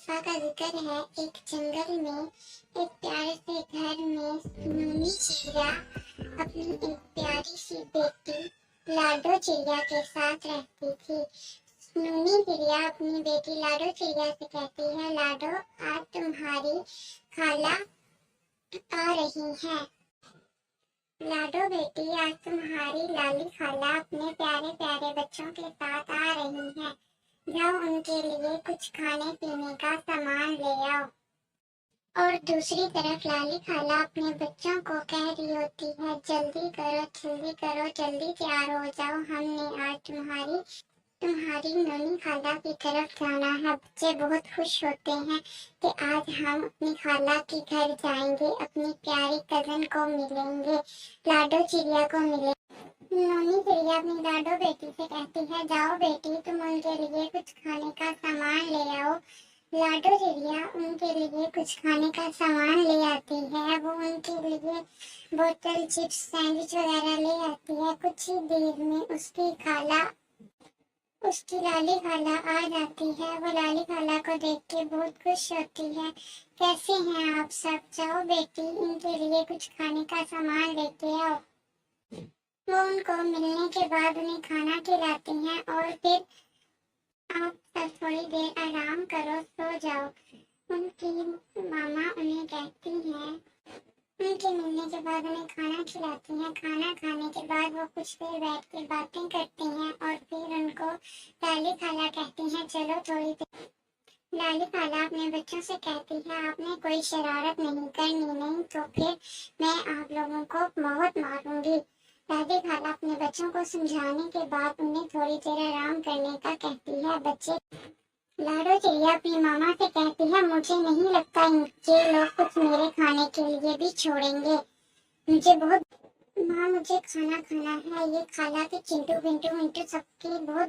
طوفہ کا ذکر ہے۔ ایک جنگل میں ایک پیارے سے گھر میں نونی چڑیا اپنی ایک پیاری سی بیٹی لاڈو چڑیا کے ساتھ رہتی تھی۔ نونی چڑیا اپنی بیٹی لاڈو چڑیا سے کہتی ہے، لاڈو آج تمہاری خالہ آ رہی ہے۔ لاڈو بیٹی آج تمہاری لالی خالہ اپنے پیارے پیارے بچوں کے ساتھ آ رہی ہے، جاؤ ان کے لیے کچھ کھانے پینے کا سامان لے آؤ۔ اور دوسری طرف لالی خالہ اپنے بچوں کو کہہ رہی ہوتی ہے، جلدی کرو جلدی تیار ہو جاؤ، ہم نے آج تمہاری نونی خالہ کی طرف جانا ہے۔ بچے بہت خوش ہوتے ہیں کہ آج ہم اپنی خالہ کے گھر جائیں گے، اپنی پیاری کزن کو ملیں گے، لاڈو چڑیا کو ملیں گے۔ نونی چڑیا اپنی لاڈو بیٹی سے کہتی ہے، جاؤ بیٹی تم ان کے لیے کچھ کھانے کا سامان لے آؤ۔ لاڈو چڑیا ان کے لیے کچھ کھانے کا سامان لے آتی ہے، وہ ان کے لیے بوتل چپس سینڈوچ وغیرہ لے آتی ہے۔ کچھ ہی دیر میں اس کی لالی خالہ آ جاتی ہے۔ وہ لالی خالہ کو دیکھ کے بہت خوش ہوتی ہے، کیسے ہیں آپ سب، جاؤ بیٹی ان کے لیے کچھ کھانے کا سامان لے کے آؤ۔ وہ ان کو ملنے کے بعد انہیں کھانا کھلاتی ہیں اور پھر آپ سب تھوڑی دیر آرام کرو، سو جاؤ۔ ان کی ماما انہیں کہتی ہیں، ان کے ملنے کے بعد انہیں کھانا کھلاتی ہیں۔ کھانا کھانے کے بعد وہ کچھ دیر بیٹھ کے باتیں کرتی ہیں اور پھر ان کو لالی خالہ کہتی ہیں، چلو تھوڑی دیر۔ لالی خالہ اپنے بچوں سے کہتی ہے، آپ نے کوئی شرارت نہیں کرنی، نہیں تو پھر میں آپ لوگوں کو بہت ماروں گی۔ لالی خالہ اپنے بچوں کو سمجھانے کے بعد انہیں تھوڑی دیر آرام کرنے کا کہتی ہے۔ بچے لاڈو چڑیا اپنی ماما سے کہتی ہے، مجھے نہیں لگتا یہ لوگ کچھ میرے کھانے کے لیے بھی چھوڑیں گے، ماں مجھے کھانا کھانا ہے، یہ خالہ کے چنٹو بنٹو سب کی بہت